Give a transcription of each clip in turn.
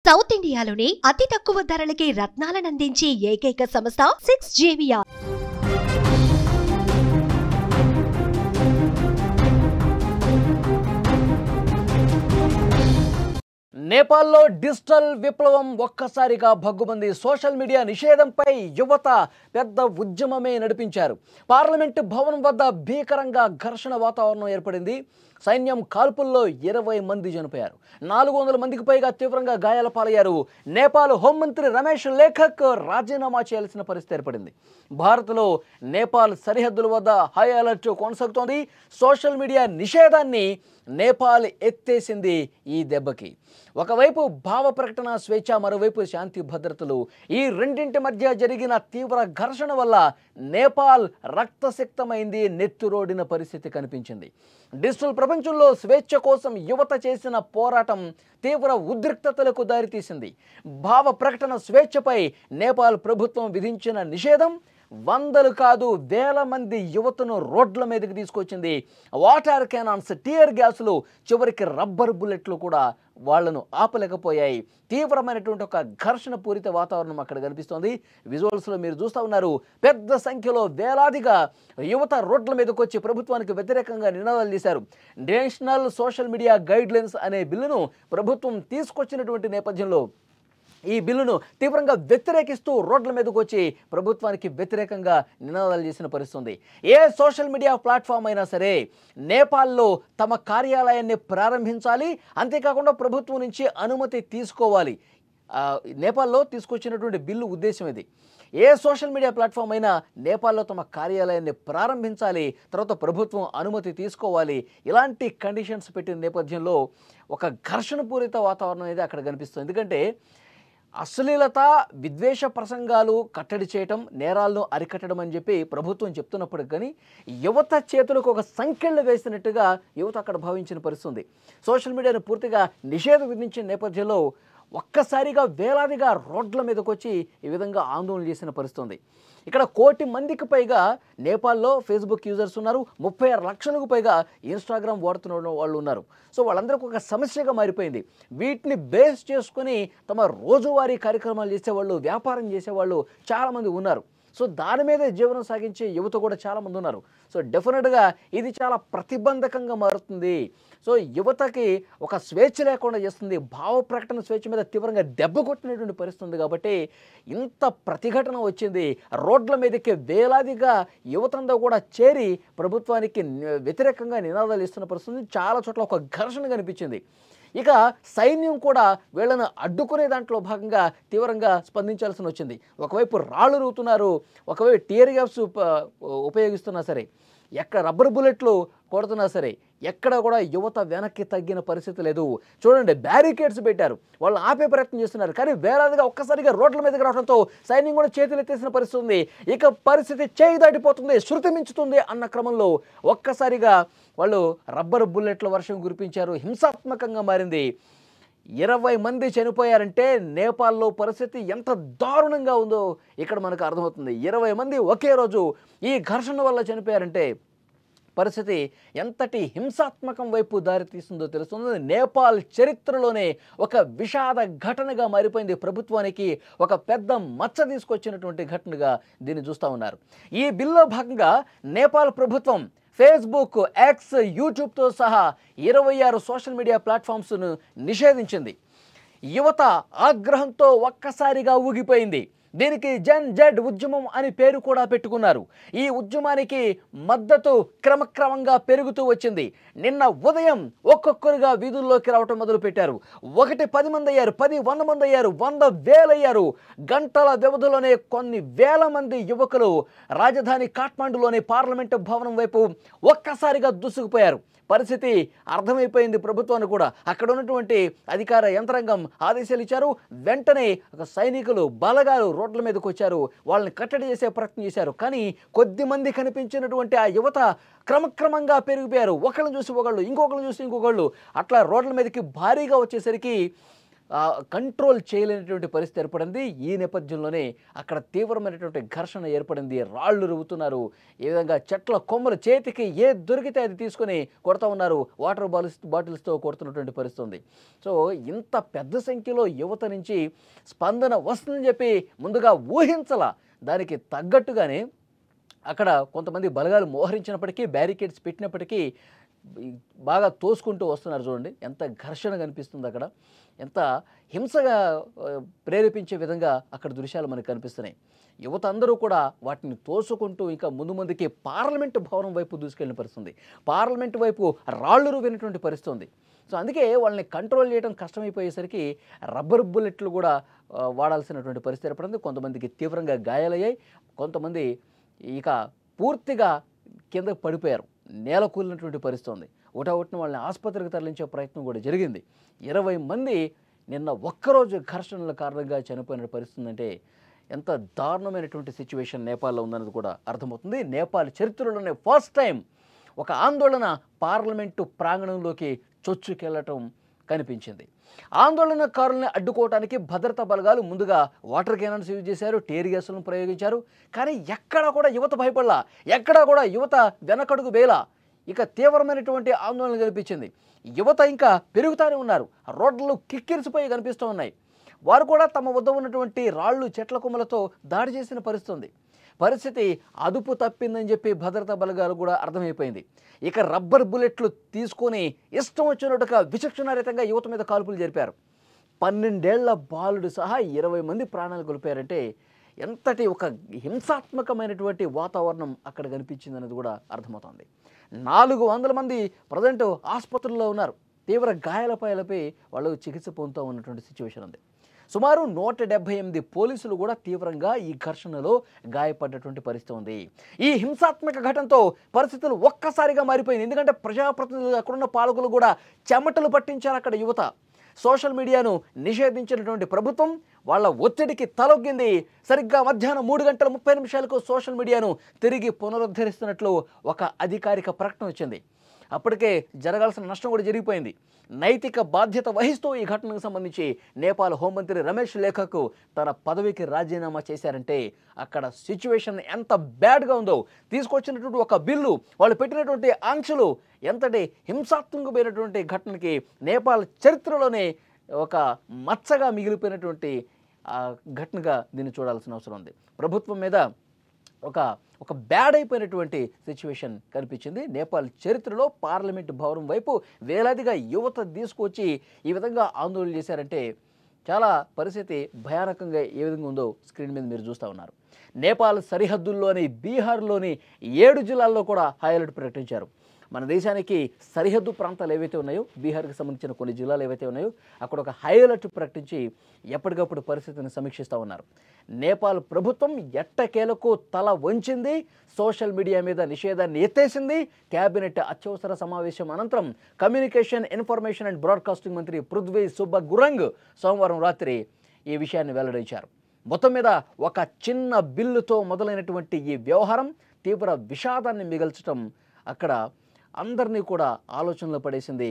South ఇండియాలోనే అతి తక్కువ ధరలకి రత్నాలనందించే ఏకైక సంస్థ 6JVR. నేపాల్లో డిజిటల్ విప్లవం ఒక్కసారిగా భగ్గుమంది. సోషల్ మీడియా నిషేధంపై యువత పెద్ద ఉద్యమమే నడిపించారు. పార్లమెంటు భవనం వద్ద భీకరంగా ఘర్షణ వాతావరణం ఏర్పడింది. సైన్యం కాల్పుల్లో 20 మంది చనిపోయారు. 400 మందికి పైగా తీవ్రంగా గాయాల పాలయ్యారు. నేపాల్ హోంమంత్రి రమేష్ లేఖక్ రాజీనామా చేయాల్సిన పరిస్థితి ఏర్పడింది. భారత్లో నేపాల్ సరిహద్దుల వద్ద హై అలర్ట్ కొనసాగుతోంది. సోషల్ మీడియా నిషేధాన్ని నేపాల్ ఎత్తేసింది. ఈ దెబ్బకి ఒకవైపు భావ ప్రకటన స్వేచ్ఛ, మరోవైపు శాంతి భద్రతలు, ఈ రెండింటి మధ్య జరిగిన తీవ్ర ఘర్షణ వల్ల నేపాల్ రక్తసిక్తమైంది, నెత్తురోడిన పరిస్థితి కనిపించింది. డిజిటల్ ప్రపంచంలో స్వేచ్ఛ కోసం యువత చేసిన పోరాటం తీవ్ర ఉద్రిక్తతలకు దారితీసింది. భావ ప్రకటన స్వేచ్ఛపై నేపాల్ ప్రభుత్వం విధించిన నిషేధం వందలు కాదు వేల మంది యువతను రోడ్ల మీదకి తీసుకొచ్చింది. వాటర్ క్యానాన్స్, టియర్ గ్యాసులు, చివరికి రబ్బర్ బుల్లెట్లు కూడా వాళ్లను ఆపలేకపోయాయి. తీవ్రమైనటువంటి ఒక ఘర్షణ పూరిత వాతావరణం అక్కడ కనిపిస్తోంది. విజువల్స్లో మీరు చూస్తూ ఉన్నారు. పెద్ద సంఖ్యలో వేలాదిగా యువత రోడ్ల మీదకి వచ్చి ప్రభుత్వానికి వ్యతిరేకంగా నినాదాలు చేశారు. నేషనల్ సోషల్ మీడియా గైడ్లైన్స్ అనే బిల్లును ప్రభుత్వం తీసుకొచ్చినటువంటి నేపథ్యంలో ఈ బిల్లును తీవ్రంగా వ్యతిరేకిస్తూ రోడ్ల మీదకు వచ్చి ప్రభుత్వానికి వ్యతిరేకంగా నినాదాలు చేసిన పరిస్థితి. ఏ సోషల్ మీడియా ప్లాట్ఫామ్ అయినా సరే నేపాల్లో తమ కార్యాలయాన్ని ప్రారంభించాలి, అంతేకాకుండా ప్రభుత్వం నుంచి అనుమతి తీసుకోవాలి. నేపాల్లో తీసుకొచ్చినటువంటి బిల్లు ఉద్దేశం ఇది. ఏ సోషల్ మీడియా ప్లాట్ఫామ్ అయినా నేపాల్లో తమ కార్యాలయాన్ని ప్రారంభించాలి, తర్వాత ప్రభుత్వం అనుమతి తీసుకోవాలి. ఇలాంటి కండిషన్స్ పెట్టిన నేపథ్యంలో ఒక ఘర్షణ పూరిత వాతావరణం అనేది అక్కడ కనిపిస్తుంది. ఎందుకంటే అశ్లీలత, విద్వేష ప్రసంగాలు కట్టడి చేయటం, నేరాలను అరికట్టడం అని చెప్పి ప్రభుత్వం చెప్తున్నప్పటికీ కానీ యువత చేతులకు ఒక సంకెళ్ళు వేసినట్టుగా యువత అక్కడ భావించిన పరిస్థితి. సోషల్ మీడియాను పూర్తిగా నిషేధం విధించిన నేపథ్యంలో ఒక్కసారిగా వేలాదిగా రోడ్ల మీదకి వచ్చి ఈ విధంగా ఆందోళన చేసిన పరిస్థితి. ఇక్కడ 1 కోటి మందికి పైగా నేపాల్లో ఫేస్బుక్ యూజర్స్ ఉన్నారు. 36 లక్షలకు పైగా ఇన్స్టాగ్రామ్ వాడుతున్న వాళ్ళు ఉన్నారు. సో వాళ్ళందరికీ ఒక సమస్యగా మారిపోయింది. వీటిని బేస్ చేసుకొని తమ రోజువారీ కార్యక్రమాలు చేసేవాళ్ళు, వ్యాపారం చేసేవాళ్ళు చాలామంది ఉన్నారు. సో దాని మీదే జీవనం సాగించే యువత కూడా చాలామంది ఉన్నారు. సో డెఫినెట్గా ఇది చాలా ప్రతిబంధకంగా మారుతుంది. సో యువతకి ఒక స్వేచ్ఛ లేకుండా చేస్తుంది. భావ ప్రకటన స్వేచ్ఛ మీద తీవ్రంగా దెబ్బ కొట్టినటువంటి పరిస్థితి ఉంది. కాబట్టి ఇంత ప్రతిఘటన వచ్చింది. రోడ్ల మీదకి వేలాదిగా యువతంతా కూడా చేరి ప్రభుత్వానికి వ్యతిరేకంగా నినాదాలు ఇస్తున్న పరిస్థితి. చాలా చోట్ల ఒక ఘర్షణ కనిపించింది. ఇక సైన్యం కూడా వీళ్ళను అడ్డుకునే దాంట్లో భాగంగా తీవ్రంగా స్పందించాల్సి వచ్చింది. ఒకవైపు రాళ్ళు రూతున్నారు, ఒకవైపు టియర్ గ్యాస్ ఉపయోగిస్తున్నా సరే, ఎక్కడ రబ్బర్ బుల్లెట్లు కొడుతున్నా సరే ఎక్కడ కూడా యువత వెనక్కి తగ్గిన పరిస్థితి లేదు. చూడండి, బ్యారికేడ్స్ పెట్టారు, వాళ్ళు ఆపే ప్రయత్నం చేస్తున్నారు. కానీ వేలాదిగా ఒక్కసారిగా రోడ్ల మీదకి రావడంతో సైన్యం కూడా చేతులు ఎత్తేసిన పరిస్థితి ఉంది. ఇక పరిస్థితి చేయి దాటిపోతుంది, శృతి మించుతుంది అన్న క్రమంలో ఒక్కసారిగా వాళ్ళు రబ్బర్ బుల్లెట్ల వర్షం కురిపించారు. హింసాత్మకంగా మారింది. 20 మంది చనిపోయారంటే నేపాల్లో పరిస్థితి ఎంత దారుణంగా ఉందో ఇక్కడ మనకు అర్థమవుతుంది. 20 మంది ఒకే రోజు ఈ ఘర్షణ వల్ల చనిపోయారంటే పరిస్థితి ఎంతటి హింసాత్మకం వైపు దారితీస్తుందో తెలుస్తుంది. నేపాల్ చరిత్రలోనే ఒక విషాద ఘటనగా మారిపోయింది. ప్రభుత్వానికి ఒక పెద్ద మచ్చ తీసుకొచ్చినటువంటి ఘటనగా దీన్ని చూస్తూ ఉన్నారు. ఈ బిల్లో భాగంగా నేపాల్ ప్రభుత్వం ఫేస్బుక్, ఎక్స్, యూట్యూబ్తో సహా 26 సోషల్ మీడియా ప్లాట్ఫామ్స్ను నిషేధించింది. యువత ఆగ్రహంతో ఒక్కసారిగా ఊగిపోయింది. దీనికి జన్ జెడ్ ఉద్యమం అని పేరు కూడా పెట్టుకున్నారు. ఈ ఉద్యమానికి మద్దతు క్రమక్రమంగా పెరుగుతూ వచ్చింది. నిన్న ఉదయం ఒక్కొక్కరుగా వీధుల్లోకి రావటం మొదలుపెట్టారు. 10 మంది అయ్యారు, 100 మంది అయ్యారు, 100,000 అయ్యారు. గంటల వ్యవధిలోనే కొన్ని వేల మంది యువకులు రాజధాని కాఠ్మండూలోని పార్లమెంటు భవనం వైపు ఒక్కసారిగా దూసుకుపోయారు. పరిస్థితి అర్థమైపోయింది ప్రభుత్వానికి కూడా. అక్కడ ఉన్నటువంటి అధికార యంత్రాంగం ఆదేశాలు ఇచ్చారు. వెంటనే సైనికులు, బలగాలు రోడ్ల మీదకి వచ్చారు. వాళ్ళని కట్టడి చేసే ప్రయత్నం చేశారు. కానీ కొద్దిమంది కనిపించినటువంటి ఆ యువత క్రమక్రమంగా పెరిగిపోయారు. ఒకళ్ళని చూసి ఒకళ్ళు, ఇంకొకళ్ళని చూసి ఇంకొకళ్ళు, అట్లా రోడ్ల మీదకి భారీగా వచ్చేసరికి కంట్రోల్ చేయలేనటువంటి పరిస్థితి ఏర్పడింది. ఈ నేపథ్యంలోనే అక్కడ తీవ్రమైనటువంటి ఘర్షణ ఏర్పడింది. రాళ్లు రువ్వుతున్నారు. ఈ విధంగా చెట్ల కొమ్మలు చేతికి ఏది దొరికితే అది తీసుకొని కొడతా ఉన్నారు. వాటర్ బాటిల్స్తో కొడుతున్నటువంటి పరిస్థితి ఉంది. సో ఇంత పెద్ద సంఖ్యలో యువత నుంచి స్పందన వస్తుందని చెప్పి ముందుగా ఊహించలా. దానికి తగ్గట్టుగానే అక్కడ కొంతమంది బలగాలు మోహరించినప్పటికీ, బ్యారికేడ్స్ పెట్టినప్పటికీ బాగా తోసుకుంటూ వస్తున్నారు. చూడండి ఎంత ఘర్షణ కనిపిస్తుంది అక్కడ, ఎంత హింసగా ప్రేరేపించే విధంగా అక్కడ దృశ్యాలు మనకు కనిపిస్తున్నాయి. యువత అందరూ కూడా వాటిని తోసుకుంటూ ఇంకా ముందుకి పార్లమెంటు భవనం వైపు దూసుకెళ్ళిన పరిస్థితుంది. పార్లమెంటు వైపు రాళ్ళు రువ్వినటువంటి పరిస్థితి ఉంది. సో అందుకే వాళ్ళని కంట్రోల్ చేయడం కష్టమైపోయేసరికి రబ్బర్ బుల్లెట్లు కూడా వాడాల్సినటువంటి పరిస్థితి ఏర్పడింది. కొంతమందికి తీవ్రంగా గాయాలయ్యాయి. కొంతమంది ఇక పూర్తిగా కిందకు పడిపోయారు. నేల కూలినటువంటి పరిస్థితి ఉంది. ఒకటొకటిన వాళ్ళని ఆసుపత్రికి తరలించే ప్రయత్నం కూడా జరిగింది. 20 మంది నిన్న ఒక్కరోజు ఘర్షణల కారణంగా చనిపోయిన పరిస్థితి అంటే ఎంత దారుణమైనటువంటి సిచ్యువేషన్ నేపాల్లో ఉందన్నది కూడా అర్థమవుతుంది. నేపాల్ చరిత్రలోనే ఫస్ట్ టైం ఒక ఆందోళన పార్లమెంటు ప్రాంగణంలోకి చొచ్చుకెళ్లటం కనిపించింది. ఆందోళనకారుల్ని అడ్డుకోవడానికి భద్రతా బలగాలు ముందుగా వాటర్ క్యానన్స్ యూజ్ చేశారు, టీర్ గ్యాసులను ప్రయోగించారు. కానీ ఎక్కడా కూడా యువత భయపడలా, ఎక్కడా కూడా యువత వెనకడుగు వేలా. ఇక తీవ్రమైనటువంటి ఆందోళన కనిపించింది. యువత ఇంకా పెరుగుతూనే ఉన్నారు. రోడ్లు కిక్కిరిసిపోయి కనిపిస్తూ ఉన్నాయి. వారు కూడా తమ వద్ద ఉన్నటువంటి రాళ్ళు, చెట్ల కొమ్మలతో దాడి చేసిన పరిస్థితి ఉంది. పరిస్థితి అదుపు తప్పిందని చెప్పి భద్రతా బలగాలు కూడా అర్థమైపోయింది. ఇక రబ్బర్ బుల్లెట్లు తీసుకొని ఇష్టం వచ్చినట్టుగా విచక్షణారహితంగా యువత మీద కాల్పులు జరిపారు. 12 ఏళ్ల బాలుడు సహా 20 మంది ప్రాణాలు కోల్పోయారంటే ఎంతటి ఒక హింసాత్మకమైనటువంటి వాతావరణం అక్కడ కనిపించింది అనేది కూడా అర్థమవుతుంది. 400 మంది ప్రజెంట్ ఆసుపత్రుల్లో ఉన్నారు. తీవ్ర గాయాలపై వాళ్ళు చికిత్స పొందుతూ ఉన్నటువంటి సిచ్యువేషన్ ఉంది. సుమారు 178 పోలీసులు కూడా తీవ్రంగా ఈ ఘర్షణలో గాయపడ్డటువంటి పరిస్థితి ఉంది. ఈ హింసాత్మక ఘటనతో పరిస్థితులు ఒక్కసారిగా మారిపోయింది. ఎందుకంటే ప్రజాప్రతినిధులు, అక్కడున్న పాలకులు కూడా చెమటలు పట్టించారు అక్కడ యువత. సోషల్ మీడియాను నిషేధించినటువంటి ప్రభుత్వం వాళ్ళ ఒత్తిడికి తలొగ్గింది. సరిగ్గా మధ్యాహ్నం 3:30 సోషల్ మీడియాను తిరిగి పునరుద్ధరిస్తున్నట్లు ఒక అధికారిక ప్రకటన వచ్చింది. అప్పటికే జరగాల్సిన నష్టం కూడా జరిగిపోయింది. నైతిక బాధ్యత వహిస్తూ ఈ ఘటనకు సంబంధించి నేపాల్ హోంమంత్రి రమేష్ లేఖకు తన పదవికి రాజీనామా చేశారంటే అక్కడ సిచ్యువేషన్ ఎంత బ్యాడ్గా ఉందో, తీసుకొచ్చినటువంటి ఒక బిల్లు, వాళ్ళు పెట్టినటువంటి ఆంక్షలు ఎంతటి హింసాత్మకమైనటువంటి ఘటనకి నేపాల్ చరిత్రలోనే ఒక మచ్చగా మిగిలిపోయినటువంటి ఘటనగా దీన్ని చూడాల్సిన అవసరం ఉంది. ప్రభుత్వం మీద ఒక బ్యాడ్ అయిపోయినటువంటి సిచ్యువేషన్ కనిపించింది. నేపాల్ చరిత్రలో పార్లమెంటు భవనం వైపు వేలాదిగా యువత తీసుకొచ్చి ఈ విధంగా ఆందోళన చేశారంటే చాలా పరిస్థితి భయానకంగా ఏ విధంగా ఉందో స్క్రీన్ మీద మీరు చూస్తూ ఉన్నారు. నేపాల్ సరిహద్దుల్లోని బీహార్లోని 7 జిల్లాల్లో కూడా హై అలర్ట్ ప్రకటించారు. మన దేశానికి సరిహద్దు ప్రాంతాలు ఏవైతే ఉన్నాయో, బీహార్కి సంబంధించిన కొన్ని జిల్లాలు ఏవైతే ఉన్నాయో అక్కడ ఒక హై అలర్ట్ ప్రకటించి ఎప్పటికప్పుడు పరిస్థితిని సమీక్షిస్తూ ఉన్నారు. నేపాల్ ప్రభుత్వం ఎట్టకేలకు తల వంచింది. సోషల్ మీడియా మీద నిషేధాన్ని ఎత్తేసింది. కేబినెట్ అత్యవసర సమావేశం అనంతరం కమ్యూనికేషన్, ఇన్ఫర్మేషన్ అండ్ బ్రాడ్కాస్టింగ్ మంత్రి పృథ్వీ సుబ్బగురంగ్ సోమవారం రాత్రి ఈ విషయాన్ని వెల్లడించారు. మొత్తం మీద ఒక చిన్న బిల్లుతో మొదలైనటువంటి ఈ వ్యవహారం తీవ్ర విషాదాన్ని మిగల్చడం అక్కడ అందరినీ కూడా ఆలోచనలో పడేసింది.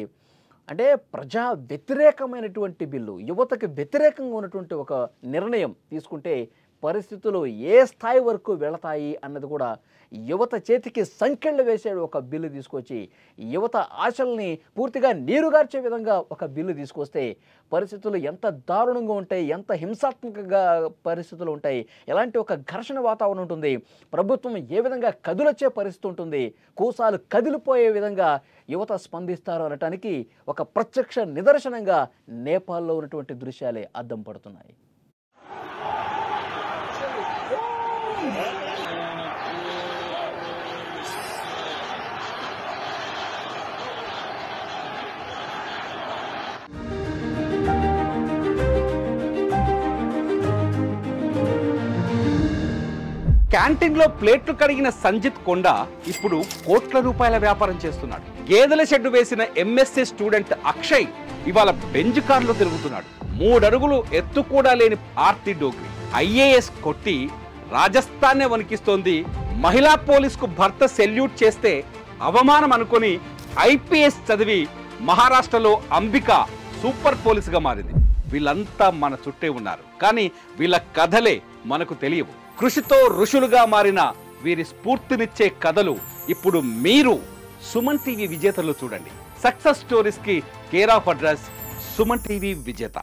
అంటే ప్రజా వ్యతిరేకమైనటువంటి బిల్లు, యువతకి వ్యతిరేకంగా ఉన్నటువంటి ఒక నిర్ణయం తీసుకుంటే పరిస్థితులు ఏ స్థాయి వరకు వెళతాయి అన్నది కూడా యువత చేతికి సంకెళ్ళు వేసే ఒక బిల్లు తీసుకొచ్చి యువత ఆశల్ని పూర్తిగా నీరుగార్చే విధంగా ఒక బిల్లు తీసుకొస్తే పరిస్థితులు ఎంత దారుణంగా ఉంటాయి, ఎంత హింసాత్మకంగా పరిస్థితులు ఉంటాయి, ఎలాంటి ఒక ఘర్షణ వాతావరణం ఉంటుంది, ప్రభుత్వం ఏ విధంగా కదులొచ్చే పరిస్థితి ఉంటుంది, కూసాలు కదిలిపోయే విధంగా యువత స్పందిస్తారు అనటానికి ఒక ప్రత్యక్ష నిదర్శనంగా నేపాల్లో ఉన్నటువంటి దృశ్యాలే అద్దం పడుతున్నాయి. క్యాంటీన్లో ప్లేట్లు కడిగిన సంజిత్ కొండ ఇప్పుడు కోట్ల రూపాయల వ్యాపారం చేస్తున్నాడు. గేదెల షెడ్డు వేసిన ఎంఎస్సీ స్టూడెంట్ అక్షయ్ ఇవాళ బెంజ్ కార్లో తిరుగుతున్నాడు. 3 అడుగులు ఎత్తు కూడా లేని ఆర్తి డోగ్రి ఐఏఎస్ కొట్టి రాజస్థాన్నే వణికిస్తోంది. మహిళా పోలీసుకు భర్త సెల్యూట్ చేస్తే అవమానం అనుకొని ఐపీఎస్ చదివి మహారాష్ట్రలో అంబిక సూపర్ పోలీసుగా మారింది. వీళ్ళంతా మన చుట్టే ఉన్నారు. కానీ వీళ్ళ కథలే మనకు తెలియవు. కృషితో ఋషులుగా మారిన వీరి స్ఫూర్తినిచ్చే కథలు ఇప్పుడు మీరు సుమన్ టీవీ విజేతలు చూడండి. సక్సెస్ స్టోరీస్ కి care of address Suman TV విజేత.